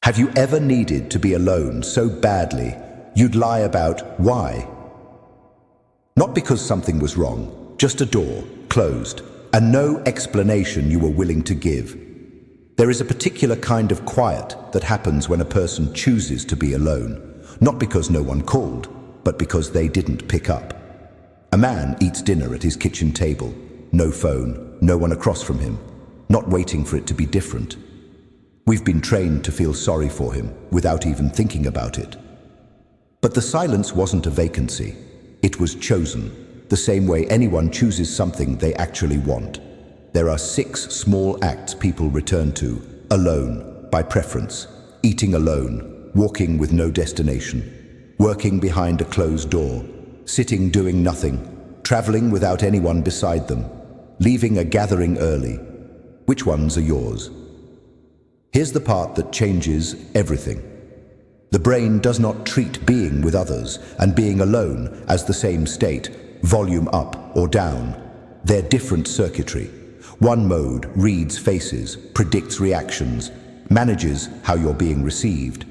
Have you ever needed to be alone so badly you'd lie about why? Not because something was wrong, just a door closed, and no explanation you were willing to give. There is a particular kind of quiet that happens when a person chooses to be alone, not because no one called, but because they didn't pick up. A man eats dinner at his kitchen table, no phone, no one across from him, not waiting for it to be different. We've been trained to feel sorry for him without even thinking about it. But the silence wasn't a vacancy. It was chosen, the same way anyone chooses something they actually want. There are 6 small acts people return to, alone, by preference, eating alone, walking with no destination, working behind a closed door, sitting doing nothing, traveling without anyone beside them, leaving a gathering early. Which ones are yours? Here's the part that changes everything. The brain does not treat being with others and being alone as the same state, volume up or down. They're different circuitry. One mode reads faces, predicts reactions, manages how you're being received.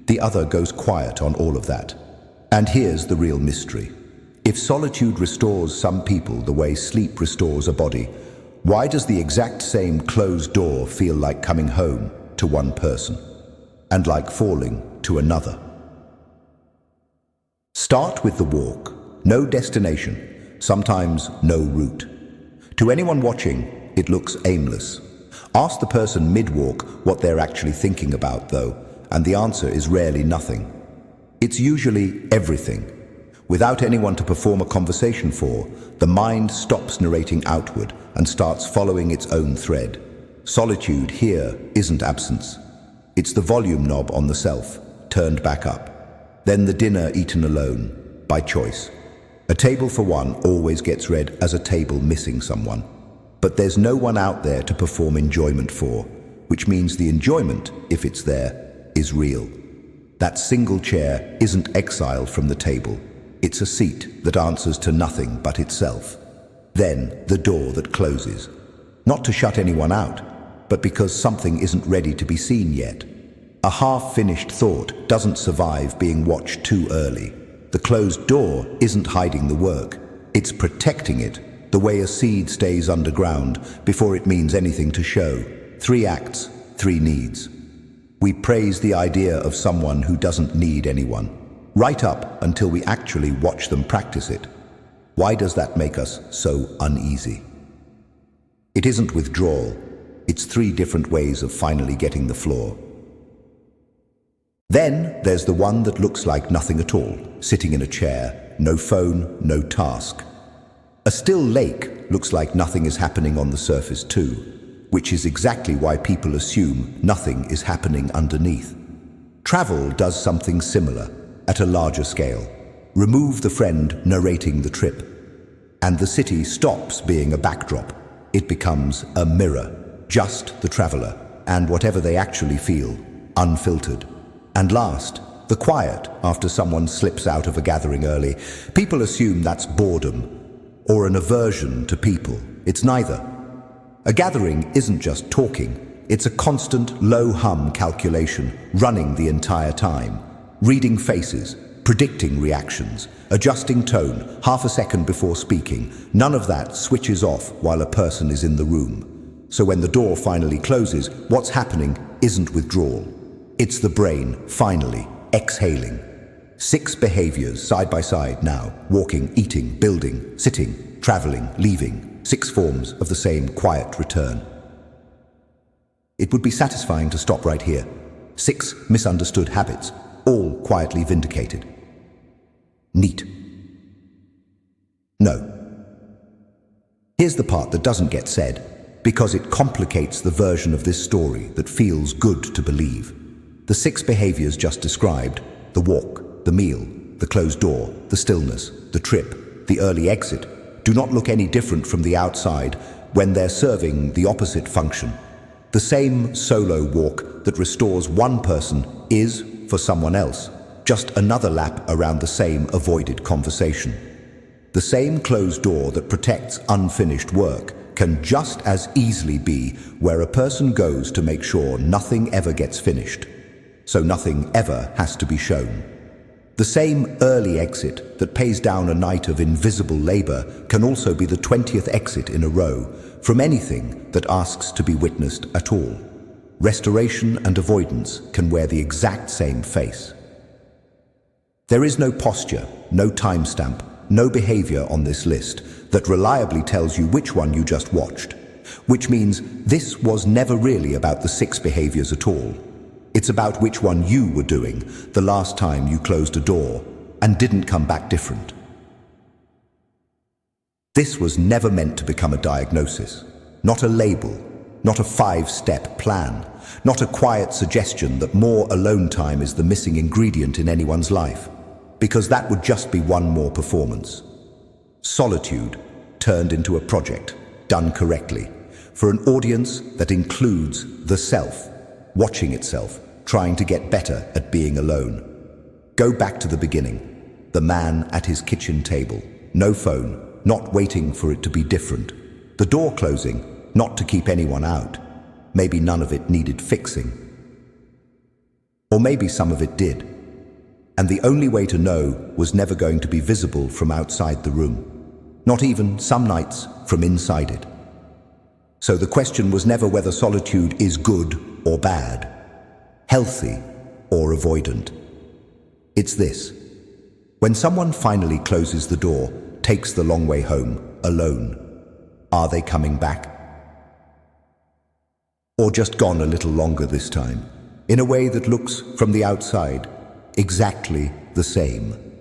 The other goes quiet on all of that. And here's the real mystery. If solitude restores some people the way sleep restores a body, why does the exact same closed door feel like coming home to one person and like falling to another? Start with the walk. No destination, sometimes no route. To anyone watching, it looks aimless. Ask the person mid-walk what they're actually thinking about, though, and the answer is rarely nothing. It's usually everything. Without anyone to perform a conversation for, the mind stops narrating outward and starts following its own thread. Solitude here isn't absence. It's the volume knob on the self, turned back up. Then the dinner eaten alone, by choice. A table for one always gets read as a table missing someone. But there's no one out there to perform enjoyment for, which means the enjoyment, if it's there, is real. That single chair isn't exiled from the table. It's a seat that answers to nothing but itself. Then the door that closes. Not to shut anyone out, but because something isn't ready to be seen yet. A half-finished thought doesn't survive being watched too early. The closed door isn't hiding the work. It's protecting it, the way a seed stays underground before it means anything to show. 3 acts, 3 needs. We praise the idea of someone who doesn't need anyone, right up until we actually watch them practice it. Why does that make us so uneasy? It isn't withdrawal. It's 3 different ways of finally getting the floor. Then there's the one that looks like nothing at all, sitting in a chair, no phone, no task. A still lake looks like nothing is happening on the surface too, which is exactly why people assume nothing is happening underneath. Travel does something similar, at a larger scale. Remove the friend narrating the trip, and the city stops being a backdrop. It becomes a mirror, just the traveler, and whatever they actually feel, unfiltered. And last, the quiet after someone slips out of a gathering early. People assume that's boredom, or an aversion to people. It's neither. A gathering isn't just talking, it's a constant low-hum calculation running the entire time. Reading faces, predicting reactions, adjusting tone half a second before speaking. None of that switches off while a person is in the room. So when the door finally closes, what's happening isn't withdrawal. It's the brain, finally, exhaling. 6 behaviors side by side now, walking, eating, building, sitting, traveling, leaving, 6 forms of the same quiet return. It would be satisfying to stop right here. 6 misunderstood habits, all quietly vindicated. Neat. No. Here's the part that doesn't get said, because it complicates the version of this story that feels good to believe. The 6 behaviors just described, the walk, the meal, the closed door, the stillness, the trip, the early exit, do not look any different from the outside when they're serving the opposite function. The same solo walk that restores one person is, for someone else, just another lap around the same avoided conversation. The same closed door that protects unfinished work can just as easily be where a person goes to make sure nothing ever gets finished. so nothing ever has to be shown. The same early exit that pays down a night of invisible labor can also be the 20th exit in a row from anything that asks to be witnessed at all. Restoration and avoidance can wear the exact same face. There is no posture, no timestamp, no behavior on this list that reliably tells you which one you just watched, which means this was never really about the 6 behaviors at all. It's about which one you were doing the last time you closed a door and didn't come back different. This was never meant to become a diagnosis, not a label, not a 5-step plan, not a quiet suggestion that more alone time is the missing ingredient in anyone's life, because that would just be one more performance. Solitude turned into a project, done correctly, for an audience that includes the self, watching itself, trying to get better at being alone. Go back to the beginning, the man at his kitchen table, no phone, not waiting for it to be different, the door closing, not to keep anyone out. Maybe none of it needed fixing. Or maybe some of it did. And the only way to know was never going to be visible from outside the room, not even, some nights, from inside it. So the question was never whether solitude is good or bad, healthy or avoidant. It's this: when someone finally closes the door, takes the long way home, alone, are they coming back? Or just gone a little longer this time, in a way that looks, from the outside, exactly the same?